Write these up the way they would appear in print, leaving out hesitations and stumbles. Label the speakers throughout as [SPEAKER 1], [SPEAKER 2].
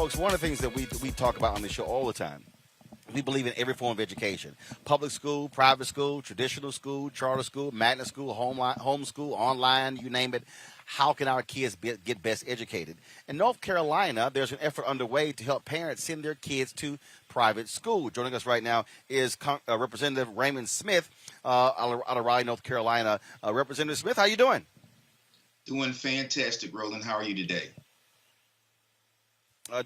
[SPEAKER 1] Folks, one of the things that we talk about on the show all the time, we believe in every form of education: public school, private school, traditional school, charter school, magnet school, home school, online, you name it. How can our kids get best educated? In North Carolina, there's an effort underway to help parents send their kids to private school. Joining us right now is Representative Raymond Smith out of Raleigh, North Carolina. Representative Smith, how you doing?
[SPEAKER 2] Doing fantastic, Roland. How are you today?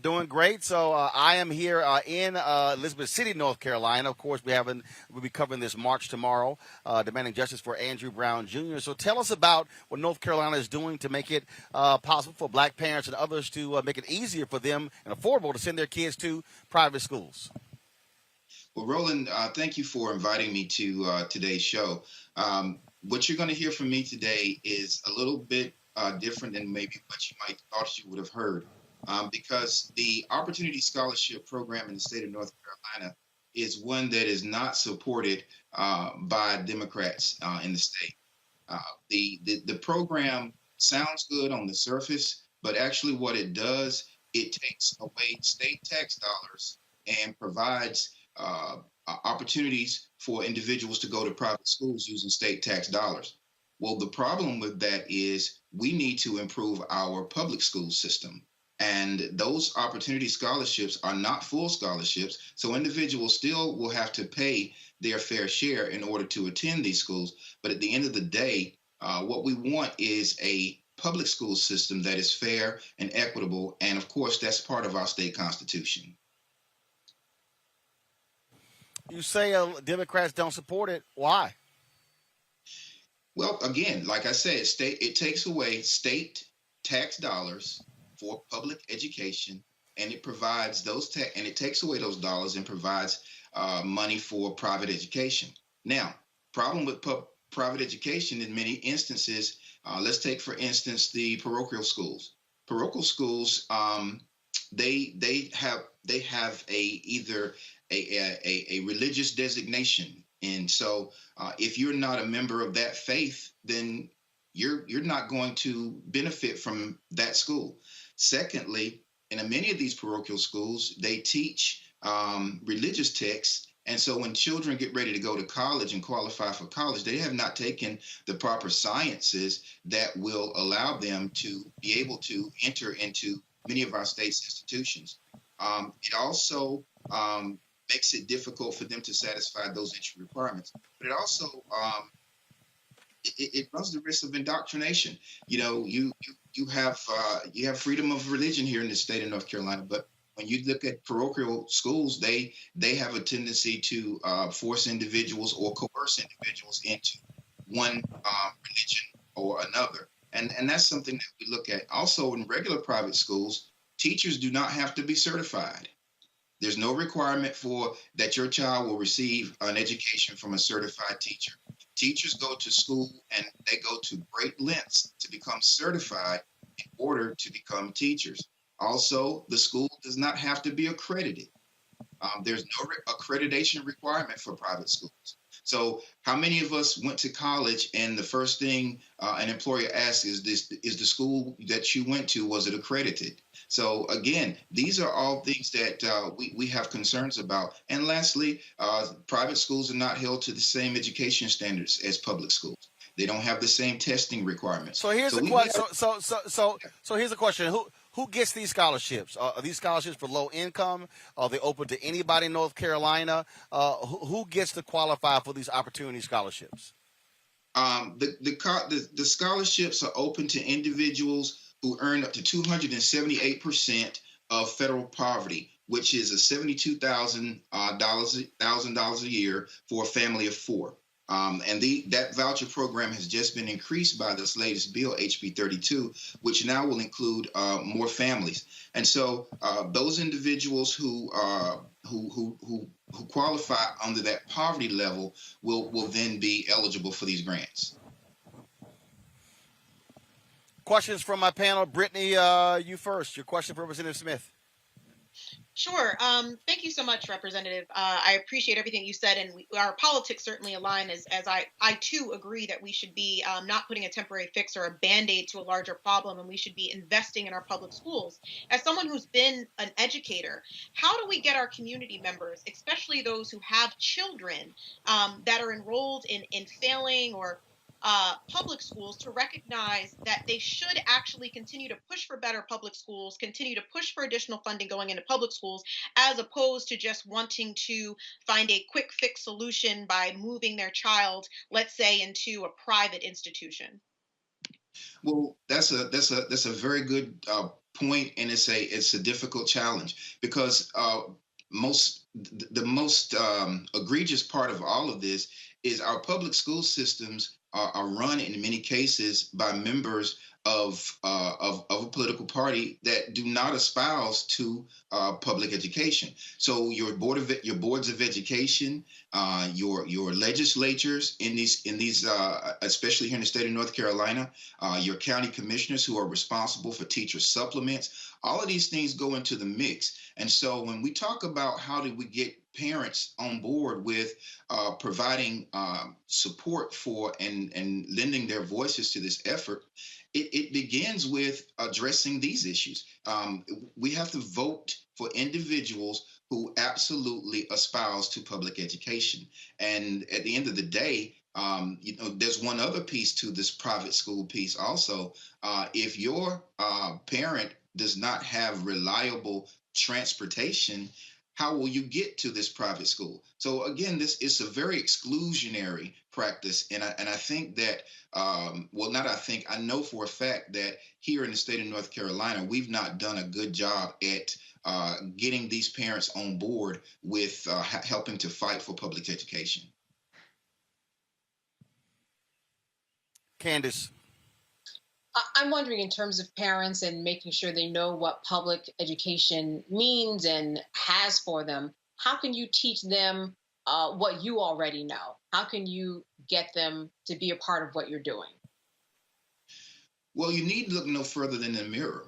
[SPEAKER 1] Doing great. So I am here in Elizabeth City, North Carolina. Of course, we'll be covering this march tomorrow, demanding justice for Andrew Brown Jr. So tell us about what North Carolina is doing to make it possible for black parents and others to make it easier for them and affordable to send their kids to private schools.
[SPEAKER 2] Well, Roland, thank you for inviting me to today's show. What you're going to hear from me today is a little bit different than maybe what you might thought you would have heard. Because the Opportunity Scholarship Program in the state of North Carolina is one that is not supported by Democrats in the state. The program sounds good on the surface, but actually what it does, it takes away state tax dollars and provides opportunities for individuals to go to private schools using state tax dollars. Well, the problem with that is we need to improve our public school system. And those opportunity scholarships are not full scholarships. So individuals still will have to pay their fair share in order to attend these schools. But at the end of the day, what we want is a public school system that is fair and equitable. And of course, that's part of our state constitution.
[SPEAKER 1] You say Democrats don't support it. Why?
[SPEAKER 2] Well, again, like I said, it takes away state tax dollars for public education, and it provides and it takes away those dollars and provides money for private education. Now, problem with private education in many instances, let's take for instance the parochial schools. Parochial schools, they have either a religious designation, and so if you're not a member of that faith, then you're not going to benefit from that school. Secondly, in many of these parochial schools, they teach religious texts. And so when children get ready to go to college and qualify for college, they have not taken the proper sciences that will allow them to be able to enter into many of our state's institutions. It also makes it difficult for them to satisfy those entry requirements. But it also it runs the risk of indoctrination. You know, you have freedom of religion here in the state of North Carolina, but when you look at parochial schools, they have a tendency to force individuals or coerce individuals into one religion or another, and that's something that we look at. Also, in regular private schools, teachers do not have to be certified. There's no requirement for that your child will receive an education from a certified teacher. Teachers go to school and they go to great lengths to become certified in order to become teachers. Also, the school does not have to be accredited. There's no accreditation requirement for private schools. So how many of us went to college and the first thing an employer asks is the school that you went to, was it accredited? So again, these are all things that we have concerns about. And lastly, private schools are not held to the same education standards as public schools. They don't have the same testing requirements.
[SPEAKER 1] So here's the question. So here's the question: Who gets these scholarships? Are these scholarships for low income? Are they open to anybody in North Carolina? Who gets to qualify for these opportunity scholarships?
[SPEAKER 2] The scholarships are open to individuals who earn up to 278% of federal poverty, which is a $72,000 a year for a family of four. And that voucher program has just been increased by this latest bill, HB 32, which now will include more families. And so those individuals who qualify under that poverty level will then be eligible for these grants.
[SPEAKER 1] Questions from my panel. Brittany, you first. Your question for Representative Smith.
[SPEAKER 3] Sure. Thank you so much, Representative. I appreciate everything you said, and our politics certainly align. As I too agree that we should be not putting a temporary fix or a band-aid to a larger problem, and we should be investing in our public schools. As someone who's been an educator, how do we get our community members, especially those who have children that are enrolled in failing or public schools, to recognize that they should actually continue to push for better public schools, continue to push for additional funding going into public schools, as opposed to just wanting to find a quick fix solution by moving their child, let's say, into a private institution?
[SPEAKER 2] Well, that's a very good point, and it's a difficult challenge because the most egregious part of all of this is our public school systems are run in many cases by members of a political party that do not espouse to public education. So your boards of education, your legislatures in these especially here in the state of North Carolina, your county commissioners who are responsible for teacher supplements. All of these things go into the mix. And so when we talk about how do we get parents on board with providing support for and lending their voices to this effort, it begins with addressing these issues. We have to vote for individuals who absolutely espouse to public education. And at the end of the day, there's one other piece to this private school piece also. If your parent does not have reliable transportation, how will you get to this private school? So again, this is a very exclusionary practice, and I think that well, not I think, I know for a fact that here in the state of North Carolina, we've not done a good job at getting these parents on board with helping to fight for public education.
[SPEAKER 1] Candace.
[SPEAKER 4] I'm wondering, in terms of parents and making sure they know what public education means and has for them, how can you teach them what you already know? How can you get them to be a part of what you're doing?
[SPEAKER 2] Well, you need to look no further than the mirror.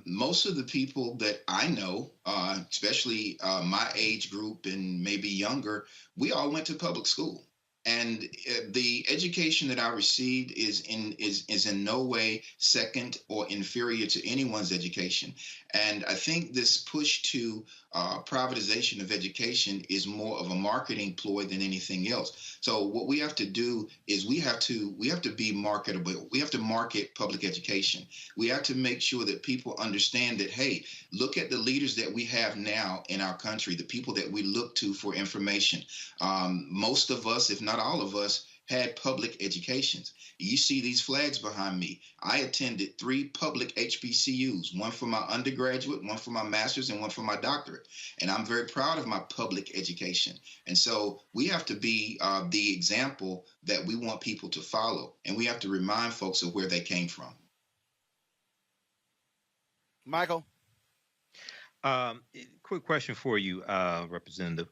[SPEAKER 2] Most of the people that I know, especially my age group and maybe younger, we all went to public school. And the education that I received is in no way second or inferior to anyone's education. And I think this push to privatization of education is more of a marketing ploy than anything else. So what we have to do is we have to be marketable. We have to market public education. We have to make sure that people understand that, hey, look at the leaders that we have now in our country, the people that we look to for information. Most of us, if not all of us, had public educations. You see these flags behind me. I attended 3 public HBCUs, one for my undergraduate, one for my master's, and one for my doctorate. And I'm very proud of my public education. And so we have to be the example that we want people to follow. And we have to remind folks of where they came from.
[SPEAKER 1] Michael?
[SPEAKER 5] Quick question for you, Representative.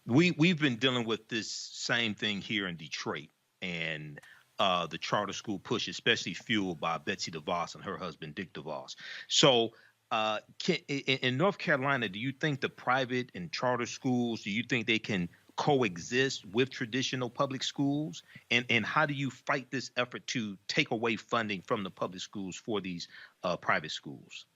[SPEAKER 5] We've been dealing with this same thing here in Detroit, and the charter school push, especially fueled by Betsy DeVos and her husband Dick DeVos. So, in North Carolina, do you think the private and charter schools, do you think they can coexist with traditional public schools? And how do you fight this effort to take away funding from the public schools for these private schools?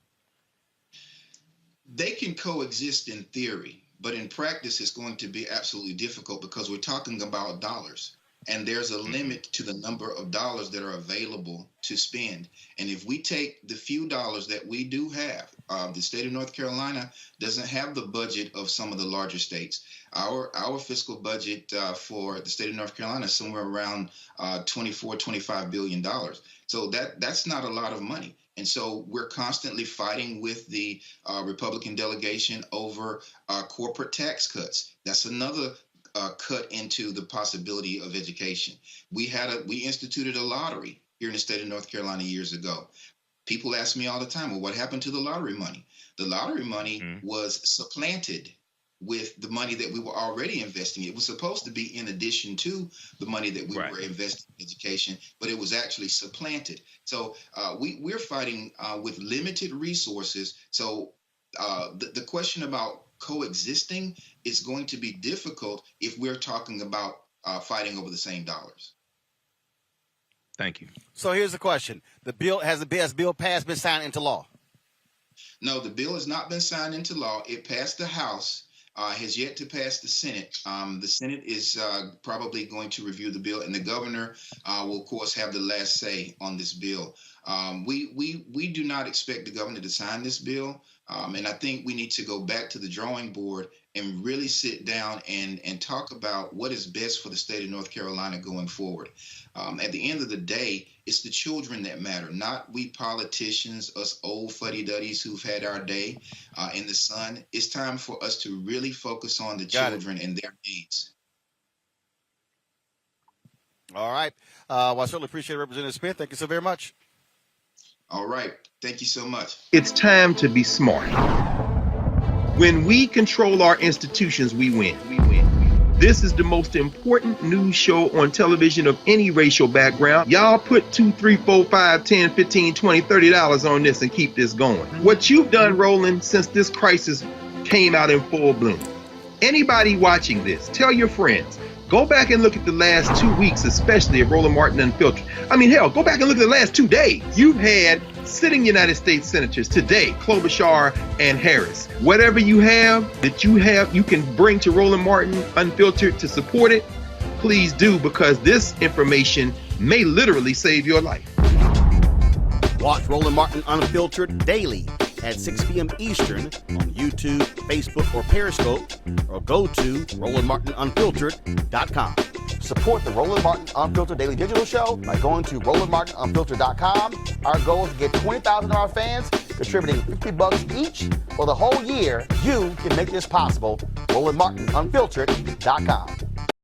[SPEAKER 2] They can coexist in theory, but in practice, it's going to be absolutely difficult because we're talking about dollars. And there's a limit to the number of dollars that are available to spend. And if we take the few dollars that we do have, the state of North Carolina doesn't have the budget of some of the larger states. Our fiscal budget for the state of North Carolina is somewhere around $24-25 billion. So that's not a lot of money. And so we're constantly fighting with the Republican delegation over corporate tax cuts. That's another cut into the possibility of education. We instituted a lottery here in the state of North Carolina years ago. People ask me all the time, well, what happened to the lottery money? The lottery money was supplanted with the money that we were already investing. It was supposed to be in addition to the money that we were investing in education, but it was actually supplanted. So we're fighting with limited resources. So The question about coexisting is going to be difficult if we're talking about fighting over the same dollars.
[SPEAKER 5] Thank you.
[SPEAKER 1] So here's the question: the bill has bill passed, been signed into law?
[SPEAKER 2] No, the bill has not been signed into law. It passed the House, has yet to pass the Senate. The Senate is probably going to review the bill, and the governor will, of course, have the last say on this bill. We do not expect the governor to sign this bill, and I think we need to go back to the drawing board and really sit down and talk about what is best for the state of North Carolina going forward. At the end of the day, it's the children that matter, not we politicians, us old fuddy-duddies who've had our day in the sun. It's time for us to really focus on the children and their needs.
[SPEAKER 1] All right. Well, I certainly appreciate it, Representative Smith. Thank you so very much.
[SPEAKER 2] All right. Thank you so much.
[SPEAKER 6] It's time to be smart. When we control our institutions, we win. This is the most important news show on television of any racial background. Y'all put $2, $3, $4, $5, $10, $15, $20, $30 on this and keep this going. What you've done, Roland, since this crisis came out in full bloom. Anybody watching this, tell your friends. Go back and look at the last 2 weeks, especially of Roland Martin Unfiltered. I mean, hell, go back and look at the last 2 days. You've had sitting United States senators today, Klobuchar and Harris. Whatever you have that you can bring to Roland Martin Unfiltered to support it, please do, because this information may literally save your life.
[SPEAKER 1] Watch Roland Martin Unfiltered daily at 6 p.m. Eastern on YouTube, Facebook, or Periscope, or go to RolandMartinUnfiltered.com. Support the Roland Martin Unfiltered Daily Digital Show by going to RolandMartinUnfiltered.com. Our goal is to get 20,000 of our fans contributing $50 each for the whole year. You can make this possible. RolandMartinUnfiltered.com.